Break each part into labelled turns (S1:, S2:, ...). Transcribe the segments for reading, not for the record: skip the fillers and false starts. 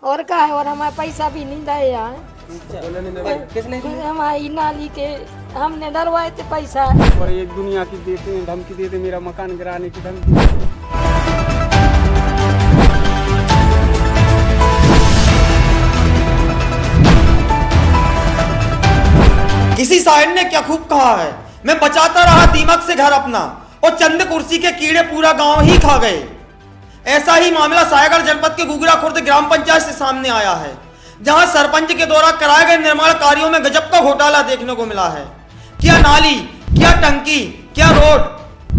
S1: और का है, और हमारा पैसा भी नहीं दे यार।
S2: किसने?
S1: हमारी नाली के हमने डरवाए थे पैसा।
S3: और एक दुनिया की देते हैं, धमकी देते, मेरा मकान गिराने की धमकी।
S4: किसी शायर ने क्या खूब कहा है, मैं बचाता रहा दीमक से घर अपना और चंद कुर्सी के कीड़े पूरा गांव ही खा गए। ऐसा ही मामला सायागढ़ जनपद के गुगरा खुर्द ग्राम पंचायत से सामने आया है, जहां सरपंच के द्वारा कराए गए निर्माण कार्यों में गजब का घोटाला देखने को मिला है। क्या नाली, क्या टंकी, क्या रोड,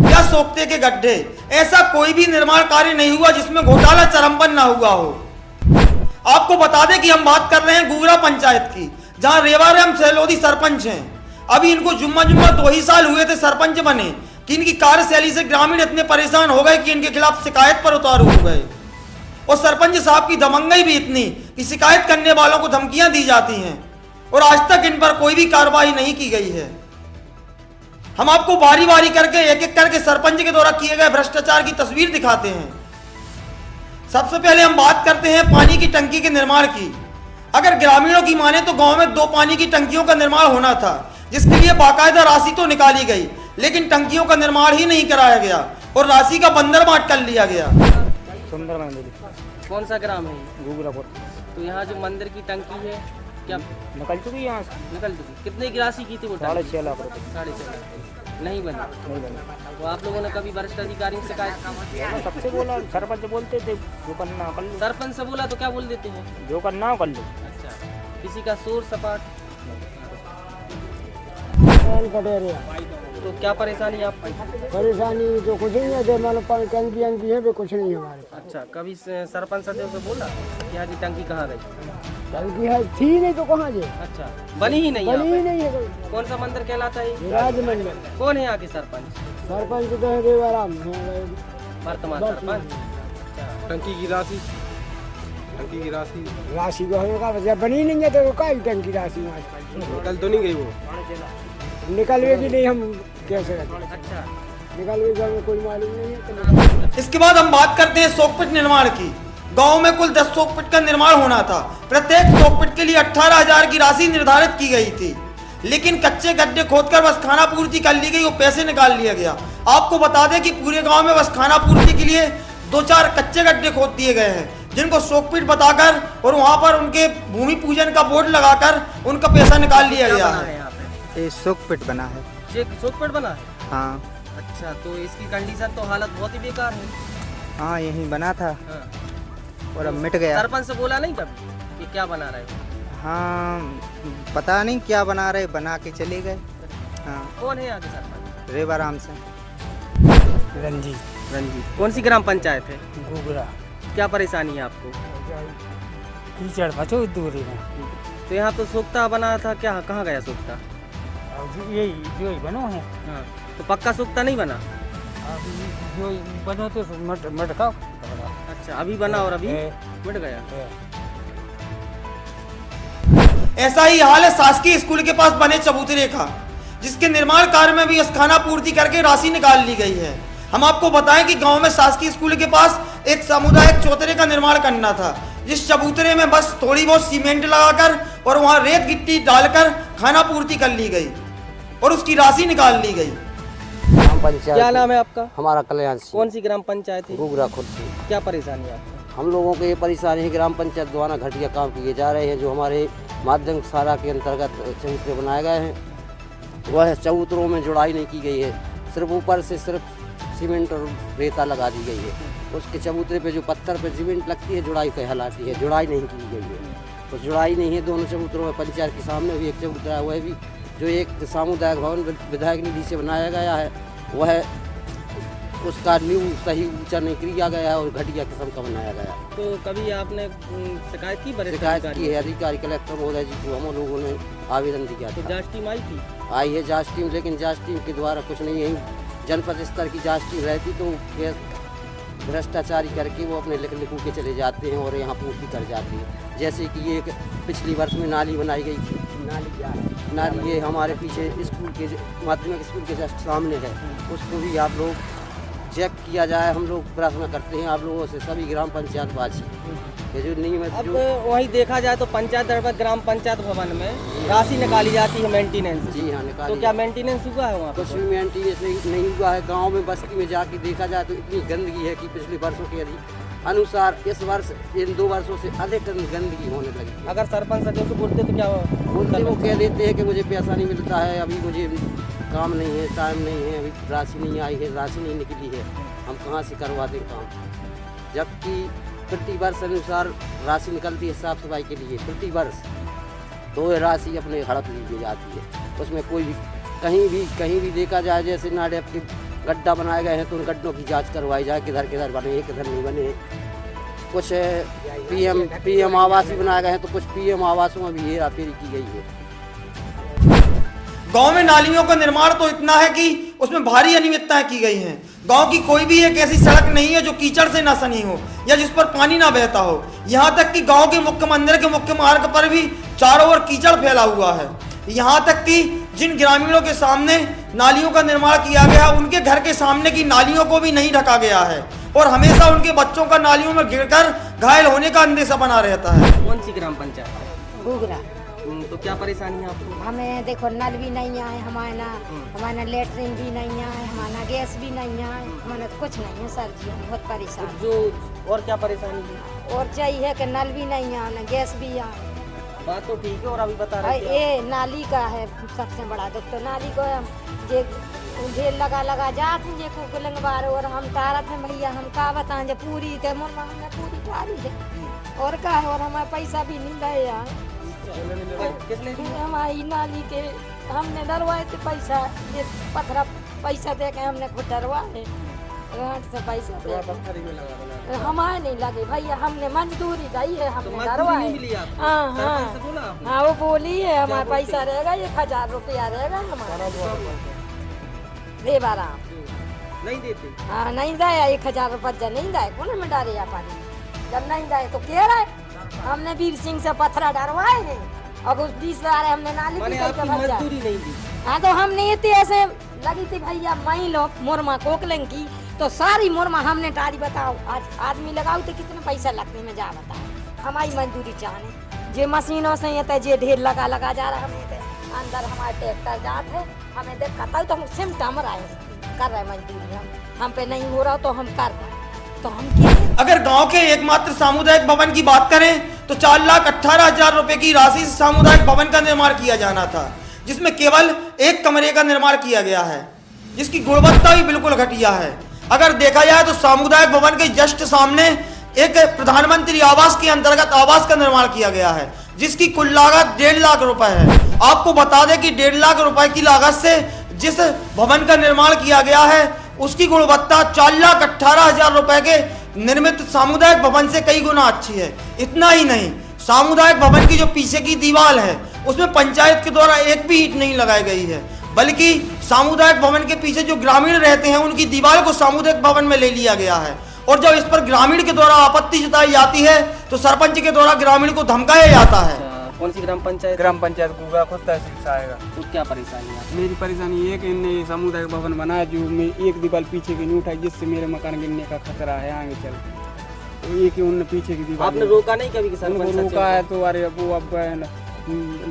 S4: क्या सोखते के गड्ढे, ऐसा कोई भी निर्माण कार्य नहीं हुआ जिसमें घोटाला चरमबंद ना हुआ हो। आपको बता दें कि हम बात कर रहे हैं गुगरा पंचायत की, जहां रेवाराम सेलोदी सरपंच हैं। अभी इनको जुम्मा 2 ही साल हुए थे सरपंच बने कि इनकी कार्यशैली से ग्रामीण इतने परेशान हो गए कि इनके खिलाफ शिकायत पर उतारू हो गए। और सरपंच साहब की दमंगई भी इतनी कि शिकायत करने वालों को धमकियां दी जाती हैं और आज तक इन पर कोई भी कार्रवाई नहीं की गई है। हम आपको बारी बारी करके एक एक करके सरपंच के द्वारा किए गए भ्रष्टाचार की तस्वीर दिखाते हैं। सबसे पहले हम बात करते हैं पानी की टंकी के निर्माण की। अगर ग्रामीणों की माने तो गांव में 2 पानी की टंकियों का निर्माण होना था, जिसके लिए बाकायदा राशि तो निकाली गई, लेकिन टंकियों का निर्माण ही नहीं कराया गया और राशि का बंदर बांट कर लिया गया।
S3: सुंदर मंदिर।
S2: कौन सा ग्राम है?
S3: गुगरा खुर्द।
S2: तो यहाँ जो मंदिर की टंकी है क्या
S3: निकल चुकी है यहाँ से।
S2: निकल चुकी? कितने की राशि की थी वो?
S3: 6.5 लाख रुपए।
S2: 6.5 लाख नहीं बनी।
S3: नहीं बने।
S2: तो आप लोगों ने कभी वरिष्ठ अधिकारी से शिकायत की?
S3: सबसे बोला, सरपंच बोलते थे जो करना कर लो,
S2: सरपंच से बोला तो क्या बोल देते हैं?
S3: जो करना हो कर लो।
S2: अच्छा, किसी का शोर सपाट? तो क्या परेशानी है आपकी?
S5: परेशानी तो कुछ नहीं है, जो मतलब टंकी अंकी है वे कुछ नहीं है हमारे पास।
S2: अच्छा, कभी सरपंच सचिव से बोला कि यहाँ की टंकी कहाँ गई?
S5: टंकी है थी नहीं तो कहाँ जे?
S2: अच्छा, बनी ही नहीं?
S5: बनी
S2: यहाँ
S5: ही
S2: पे?
S5: नहीं है कोई।
S2: कौन सा मंदिर कहलाता है ये?
S5: राज मंदिर।
S2: कौन है यहाँ के सरपंच?
S5: सरपंच तो है रेवाराम
S2: वर्तमान सरपंच। अच्छा,
S3: टंकी की राशि, टंकी की राशि
S5: राशि को होने का वजह बनी नहीं है तो काई टंकी राशि
S3: निकल तो नहीं गई वो।
S5: निकलवेगी नहीं, हम कैसे
S2: अच्छा,
S5: निकलवेगी हमें कोई मालूम नहीं है।
S4: इसके बाद हम बात करते हैं सोकपिट निर्माण की। गांव में कुल 10 सोकपिट का निर्माण होना था। प्रत्येक सोकपिट के लिए 18,000 की राशि निर्धारित की गई थी, लेकिन कच्चे गड्ढे खोदकर बस खाना पूर्ति कर ली गई और पैसे निकाल लिया गया। आपको बता दें कि पूरे गांव में बस खाना पूर्ति के लिए 2-4 कच्चे गड्ढे खोद दिए गए हैं, जिनको सोकपिट बताकर और वहां पर उनके भूमि पूजन का बोर्ड लगाकर उनका पैसा निकाल लिया गया है।
S6: ये सोकपिट बना है।
S2: ये सोकपेट बना है?
S6: हाँ
S2: अच्छा, तो इसकी कंडीशन तो हालत बहुत ही बेकार है।
S6: हाँ, यहीं बना था
S2: हाँ।
S6: और अब मिट गया।
S2: सरपंच से बोला नहीं कभी कि क्या बना रहे हो?
S6: हाँ, पता नहीं क्या बना रहे, बना के चले गए। हाँ,
S2: कौन है यहाँ के सरपंच?
S6: रेवाराम से।
S2: रंजीत। कौन सी ग्राम पंचायत है?
S5: गुगरा
S2: क्या परेशानी है आपको?
S5: कीचड़ बचो दूरी में।
S2: तो यहाँ तो सोखता बना था, क्या कहाँ गया सोखता?
S5: यही जो बनो है,
S2: हाँ, तो पक्का सोखता नहीं बना?
S5: जो बनो तो मटका।
S2: अच्छा, अभी बना और अभी मिट गया।
S4: ऐसा ही हाल है शासकीय स्कूल के पास बने चबूतरे का, जिसके निर्माण कार्य में भी खाना पूर्ति करके राशि निकाल ली गई है। हम आपको बताएं कि गांव में शासकीय स्कूल के पास एक सामुदायिक चौतरे का निर्माण करना था, जिस चबूतरे में बस थोड़ी बहुत सीमेंट लगाकर और वहां रेत गिट्टी डालकर खाना पूर्ति कर ली गई और उसकी राशि निकाल ली गई।
S2: क्या नाम है आपका?
S7: हमारा कल्याण सिंह।
S2: कौन सी ग्राम पंचायत है?
S7: गुगरा खुर्द से।
S2: क्या परेशानी है आपको?
S7: हम लोगों को ये परेशानी है, ग्राम पंचायत द्वारा घटिया काम किए जा रहे हैं। जो हमारे माध्यम सारा के अंतर्गत चबूतरे बनाए गए हैं, वह चबूतरों में जुड़ाई नहीं की गई है। सिर्फ ऊपर से सिर्फ सीमेंट और रेता लगा दी गई है। उसके चबूतरे पे जो पत्थर पे सीमेंट लगती है, जुड़ाई कहलाती है। जुड़ाई नहीं की गई है, तो जुड़ाई नहीं है दोनों चबूतरों में। पंचायत के सामने भी एक चबूतरा है, वह भी जो एक सामुदायिक भवन विधायक निधि से बनाया गया है, वह उसका नींव सही ऊंचा नहीं किया गया है और घटिया किस्म का बनाया गया।
S2: तो कभी आपने शिकायत की?
S7: शिकायत की है अधिकारी कलेक्टर महोदय जी को, हम लोगों ने आवेदन दिया
S2: तो
S7: था।
S2: जांच टीम आई थी?
S7: आई है जांच टीम, लेकिन जांच टीम के द्वारा कुछ नहीं है। जनपद स्तर की जांच टीम रहती तो भ्रष्टाचारी करके वो अपने लिखू के चले जाते हैं और यहाँ पूर्ति कर जाती है। जैसे कि ये पिछली वर्ष में नाली बनाई गई थी, नाली ये हमारे पीछे स्कूल के माध्यमिक स्कूल के जस्ट सामने है, उसको भी आप लोग चेक किया जाए। हम लोग प्रार्थना करते हैं आप लोगों से, सभी ग्राम पंचायत वासी ये जो नियमित
S2: अब
S7: जो
S2: वहीं देखा जाए तो पंचायत दरबार ग्राम पंचायत भवन में राशि निकाली जाती है मेंटेनेंस।
S7: जी हाँ निकाली
S2: तो क्या मेंटेनेंस हुआ है वहाँ
S7: कुछ
S2: पर?
S7: भी मेंटेनेंस नहीं हुआ है। गांव में बस्ती में जाके देखा जाए तो इतनी गंदगी है कि पिछले वर्षों के अनुसार इस वर्ष इन 2 वर्षों से अधिक गंदगी होने लगी।
S2: अगर सरपंच सचिव से बोलते तो क्या
S7: बोलते वो कह देते हैं कि मुझे पैसा नहीं मिलता है, अभी मुझे काम नहीं है, टाइम नहीं है, अभी राशि नहीं आई है, राशि नहीं निकली है, हम कहाँ से करवा दें काम। जबकि प्रति वर्ष अनुसार राशि निकलती है साफ सफाई के लिए प्रति वर्ष, तो ये राशि अपने हड़प ली जाती है। उसमें कोई भी कहीं भी देखा जाए जैसे नाले के गड्ढा बनाए गए हैं तो उन गड्ढों की जांच करवाई जाए, किधर बने हैं किधर नहीं बने हैं। कुछ पीएम आवास भी बनाए गए हैं तो कुछ पीएम आवासों में भी हेरा फेरी की गई है।
S4: गांव में नालियों का निर्माण तो इतना है कि उसमें भारी अनियमितताएं की गई हैं। गांव की कोई भी एक ऐसी सड़क नहीं है जो कीचड़ से ना सनी हो या जिस पर पानी ना बहता हो। यहाँ तक कि गांव के मुख्य मंदिर के मुख्य मार्ग पर भी चारों ओर कीचड़ फैला हुआ है। यहाँ तक कि जिन ग्रामीणों के सामने नालियों का निर्माण किया गया उनके घर के सामने की नालियों को भी नहीं ढका गया है और हमेशा उनके बच्चों का नालियों में गिरकर घायल होने का अंदेशा बना रहता है।
S2: कौन सी ग्राम पंचायत है?
S8: घूघरा।
S2: तो क्या परेशानी है आपको?
S8: हमें देखो नल भी नहीं आए, हमारा लेटरिन भी नहीं आए, हमारा गैस भी नहीं आए, हमारा तो कुछ नहीं है सर जी। हम बहुत परेशान हैं।
S2: जो और क्या परेशानी है?
S8: और चाहिए कि नल भी नहीं आए, गैस भी आए।
S2: बात तो ठीक है। और अभी बता रहे थे
S8: ये नाली का है सबसे बड़ा दुख। तो नाली को हम जे ढेर लगा जाते हैं जे कुकलंग बार और हम तारत हैं भैया, हम का बताएं जे पूरी के मुर्मा हमने पूरी तारी है और का है। और हमारा पैसा भी नहीं दे यार,
S2: किसने
S8: हमारी नाली के हमने डरवाए थे पैसा, ये पथरा पैसा दे के हमने खुद डरवाए गांठ से पैसा दे के। हमारे नहीं लगे भैया, हमने मंजूरी दी है, हमने डरवाए। हाँ वो बोली है हमारा पैसा रहेगा 1000 रुपया रहेगा हमारा देवारा।
S2: नहीं देते?
S8: हाँ नहीं दाया 1000 रुपया नहीं दाए कौन में डारे या पानी जब नहीं दाए तो कह रहे हमने वीर सिंह से पत्थरा डरवाए हैं। अब उस 20,000 हमने नाली की
S2: मजदूरी नहीं दी।
S8: हाँ तो हमने इतने ऐसे लगी थी भैया मई लोग मुरमा कोकलंग की तो सारी मुरमा हमने टारी बताओ आज आदमी लगाओ तो कितने पैसा लगने में जा बताओ। हमारी मजदूरी चाहने जे मशीनों से ये जे ढेर लगा जा रहा हमें अंदर हमारे ट्रैक्टर जात है हमें देख कतल तो हम सिमटमर आए कर रहे मजदूरी हम पे नहीं हो रहा तो हम कर रहे तो हम क्या।
S4: अगर गांव के एकमात्र सामुदायिक भवन की बात करें तो 4,18,000 रुपए की राशि से सामुदायिक भवन का निर्माण किया जाना था, जिसमें केवल एक कमरे का निर्माण किया गया है, जिसकी गुणवत्ता भी बिल्कुल घटिया है। अगर देखा जाए तो सामुदायिक भवन के जस्ट सामने एक प्रधानमंत्री आवास के अंतर्गत आवास का निर्माण किया गया है, जिसकी कुल लागत 1.5 लाख रुपए है। आपको बता दें कि 1.5 लाख रुपए की लागत से जिस भवन का निर्माण किया गया है उसकी गुणवत्ता 4,18,000 रुपए के निर्मित सामुदायिक भवन से कई गुना अच्छी है। इतना ही नहीं, सामुदायिक भवन की जो पीछे की दीवार है उसमें पंचायत के द्वारा एक भी ईंट नहीं लगाई गई है, बल्कि सामुदायिक भवन के पीछे जो ग्रामीण रहते हैं उनकी दीवार को सामुदायिक भवन में ले लिया गया है। और जब इस पर ग्रामीण के द्वारा आपत्ति जताई जाती है तो सरपंच के द्वारा ग्रामीण को धमकाया जाता है।
S2: कौन सी ग्राम पंचायत?
S3: ग्राम पंचायत घूघरा खुद तहसील से आएगा।
S2: तो क्या परेशानी है?
S3: मेरी परेशानी ये कि इनने ये सामुदायिक भवन बनाया जो मैं एक दीवार पीछे की नहीं उठाई, जिससे मेरे मकान गिरने का खतरा है आगे चल। तो एक ही उनने पीछे की दीवार
S2: आपने रोका नहीं कभी?
S3: उनको रोका है तो अरे वो अब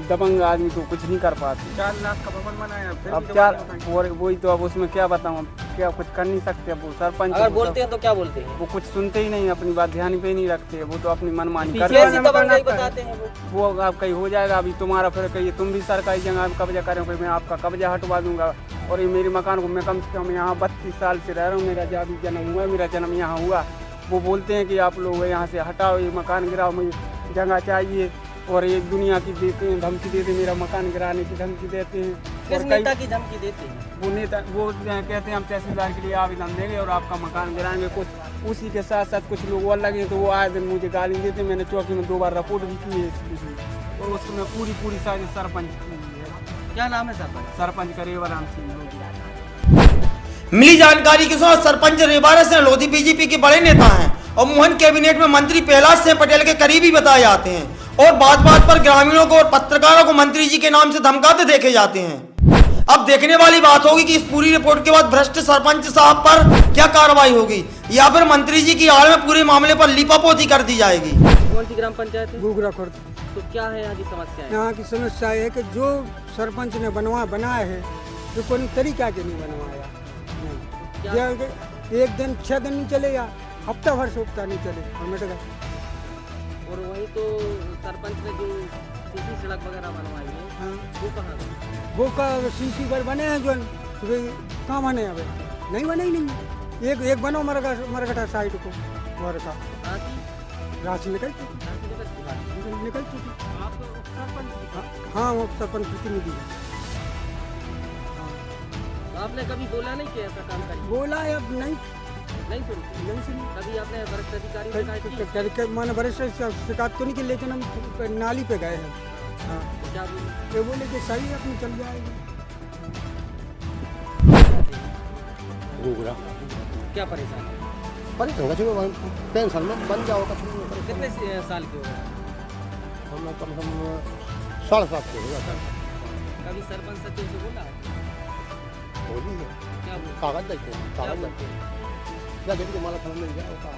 S3: दबंग आदमी तो कुछ नहीं कर पाते। 4 लाख का भवन बनाया अब 4 और वही तो अब उसमें क्या बताऊँ, क्या कुछ कर नहीं सकते। अब वो सरपंच
S2: अगर बोलते हैं तो क्या बोलते हैं?
S3: वो कुछ सुनते ही नहीं, अपनी बात ध्यान पे नहीं रखते, वो तो अपनी मनमानी
S2: बताते हैं
S3: वो अब कहीं हो जाएगा अभी तुम्हारा, फिर कहिए तुम भी सरकारी जगह कब्जा करोगे, मैं आपका कब्जा हटवा दूंगा। और ये मेरे मकान को मैं कम से कम यहाँ 32 साल से रह रहा हूँ, मेरा जब जन्म हुआ मेरा जन्म यहाँ हुआ। वो बोलते हैं कि आप लोग यहाँ से हटाओ, ये मकान गिराओ, मुझे जगह चाहिए। और ये दुनिया की देते हैं धमकी देते, मेरा मकान गिराने की धमकी देते हैं।
S2: किस नेता की धमकी देते हैं?
S3: वो नेता वो कहते हैं हम तहसीलदार के लिए आवेदन देंगे और आपका मकान गिराएंगे। कुछ उसी के साथ साथ कुछ लोग और लगे तो वो आए दिन मुझे गाली देते। मैंने चौकी में 2 बार रिपोर्ट भी की है इसकी, और उसमें पूरी सारी सरपंच की है।
S2: क्या नाम है सरपंच?
S3: सरपंच का रेवाराम सिंह।
S4: मिली जानकारी के अनुसार सरपंच रेवारा सिंह लोधी बीजेपी के बड़े नेता हैं और मोहन कैबिनेट में मंत्री प्रहलाद सिंह पटेल के करीबी बताए जाते हैं और बात बात पर ग्रामीणों को और पत्रकारों को मंत्री जी के नाम से धमकाते देखे जाते हैं। अब देखने वाली बात होगी कि इस पूरी रिपोर्ट के बाद भ्रष्ट सरपंच साहब पर क्या कार्रवाई होगी या फिर मंत्री जी की आड़ में पूरे मामले पर लीपापोती कर दी जाएगी।
S2: कौन सी ग्राम पंचायत है?
S5: गुगरा खुर्द।
S2: तो क्या है यहाँ की समस्या है?
S5: यहाँ की समस्या है कि जो सरपंच ने बनाया है तो कोई तरीका के नहीं बनवाया।
S2: क्या?
S5: नहीं एक दिन 6 दिन नहीं चलेगा, हफ्ता भर से हफ्ता नहीं चले और मिट गए।
S2: और वही तो सरपंच ने जो सीसी सड़क वगैरह बनवाई है,
S5: हाँ,
S2: वो कहाँ गई?
S5: वो का सीसी पर बने हैं जो तो भाई कहाँ बने अब? नहीं बने ही नहीं। एक बनो मरघटा साइड को और का राशि निकल चुकी, निकल चुकी।
S2: आप सरपंच?
S5: हाँ वो सरपंच प्रतिनिधि
S2: आपने कभी बोला नहीं कि ऐसा काम करिए?
S5: बोला है, अब नहीं
S2: नहीं सुनी। कभी आपने वरिष्ठ अधिकारी से शिकायत की?
S5: मैंने वरिष्ठ से शिकायत तो नहीं की, लेकिन हम नाली पे गए हैं। हाँ,
S2: क्या बोले?
S5: ये बोले कि सही है, अपनी चल जाएगी।
S2: क्या परेशान है?
S7: पेंशन में बन जाओ का
S2: कितने साल के हो गए?
S7: कम से कम 7.5 के हो जाता है।
S2: कभी सरपंच सचिव से बोला है?
S7: बोली है,
S2: क्या बोला?
S7: कागज देते हैं,
S2: क्या
S7: कागज
S2: बोलते
S7: देते हैं या जिनको माला खबर मिल जाए उसका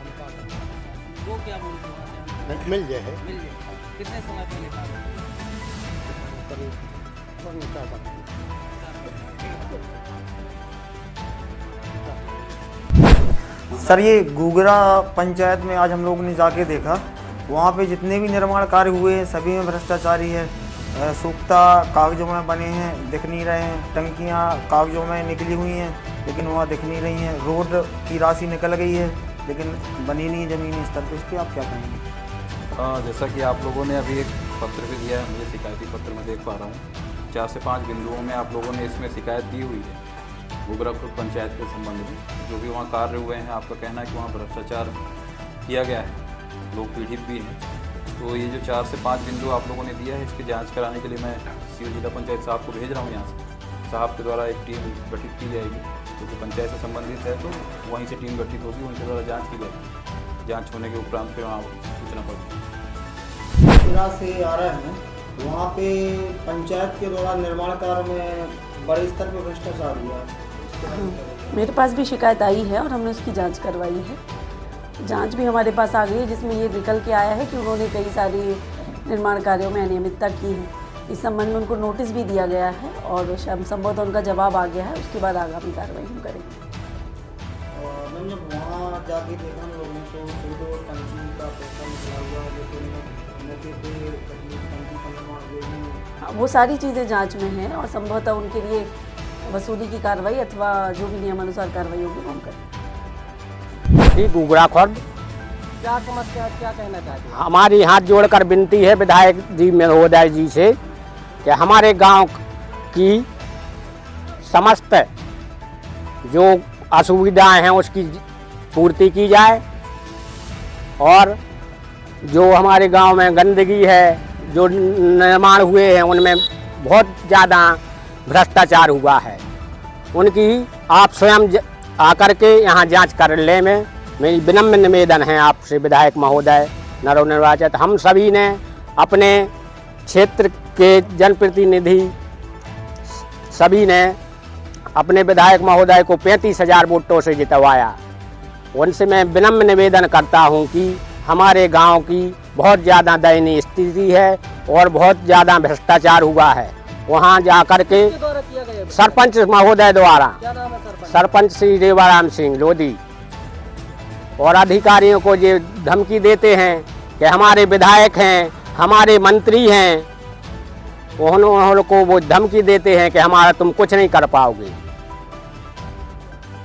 S2: वो क्या बोलते हैं?
S7: मिल जाए।
S2: मिल गया। कितने समय पहले का?
S4: सर ये गुगरा पंचायत में आज हम लोगों ने जाके देखा, वहाँ पे जितने भी निर्माण कार्य हुए हैं सभी में भ्रष्टाचारी है। सूखता कागजों में बने हैं, दिख नहीं रहे हैं। टंकियाँ कागजों में निकली हुई हैं लेकिन वहाँ दिख नहीं रही हैं। रोड की राशि निकल गई है लेकिन बनी नहीं है ज़मीनी स्तर पर। इस पर आप क्या कहेंगे?
S9: जैसा कि आप लोगों ने अभी एक पत्र भी दिया है, मुझे शिकायती पत्र में देख पा रहा हूँ 4 से 5 बिंदुओं में आप लोगों ने इसमें शिकायत दी हुई है गुगरा खुर्द पंचायत के संबंध में। जो भी वहाँ कार्य हुए हैं, आपका कहना है कि वहाँ भ्रष्टाचार किया गया है, लोग पीड़ित भी हैं। तो ये जो 4 से 5 बिंदु आप लोगों ने दिया है, इसकी जांच कराने के लिए मैं सीओ जिला पंचायत साहब को भेज रहा हूँ यहाँ से। साहब के द्वारा एक टीम गठित की जाएगी क्योंकि पंचायत से संबंधित है, तो वहीं से टीम गठित होगी, उनके द्वारा जाँच की जाएगी। जाँच होने के उपरांत फिर वहाँ सूचना पड़ेगी।
S4: गुगरा से आ रहे हैं, वहाँ पे पंचायत के द्वारा निर्माण कार्य में बड़े स्तर पर भ्रष्टाचार हुआ है।
S10: मेरे पास भी शिकायत आई है और हमने उसकी जांच करवाई है। जांच भी हमारे पास आ गई है जिसमें ये निकल के आया है कि उन्होंने कई सारी निर्माण कार्यों में अनियमितता की है। इस संबंध में उनको नोटिस भी दिया गया है और संभवतः उनका जवाब आ गया है। उसके बाद आगामी कार्रवाई हम करेंगे।
S4: मैंने जब वहाँ जाके देखा हम लोगों ने तो टंकी का पैसा निकला हुआ है लेकिन मौके पे कहीं टंकी का निर्माण हुआ नहीं।
S10: वो सारी चीज़ें जांच में हैं और संभवतः उनके लिए वसूली की कार्रवाई अथवा जो भी नियमानुसार कार्रवाई होगी वो हम करेंगे।
S11: गुगरा खुर्द
S2: क्या समस्या, क्या कहना चाहते हैं?
S11: हमारी हाथ जोड़कर विनती है विधायक जी महोदय जी से कि हमारे गांव की समस्त जो असुविधाएं हैं उसकी पूर्ति की जाए और जो हमारे गांव में गंदगी है, जो निर्माण हुए हैं उनमें बहुत ज़्यादा भ्रष्टाचार हुआ है, उनकी आप स्वयं आकर के यहाँ जांच कर ले में मेरी विनम्र निवेदन है आपसे विधायक महोदय नवनिर्वाचित। हम सभी ने अपने क्षेत्र के जनप्रतिनिधि सभी ने अपने विधायक महोदय को 35,000 वोटों से जितवाया। उनसे मैं विनम्र निवेदन करता हूँ कि हमारे गांव की बहुत ज़्यादा दयनीय स्थिति है और बहुत ज़्यादा भ्रष्टाचार हुआ है। वहाँ जाकर के सरपंच महोदय द्वारा, सरपंच श्री रेवाराम सिंह लोधी और अधिकारियों को ये धमकी देते हैं कि हमारे विधायक हैं, हमारे मंत्री हैं, उन्होंने को वो धमकी देते हैं कि हमारा तुम कुछ नहीं कर पाओगे।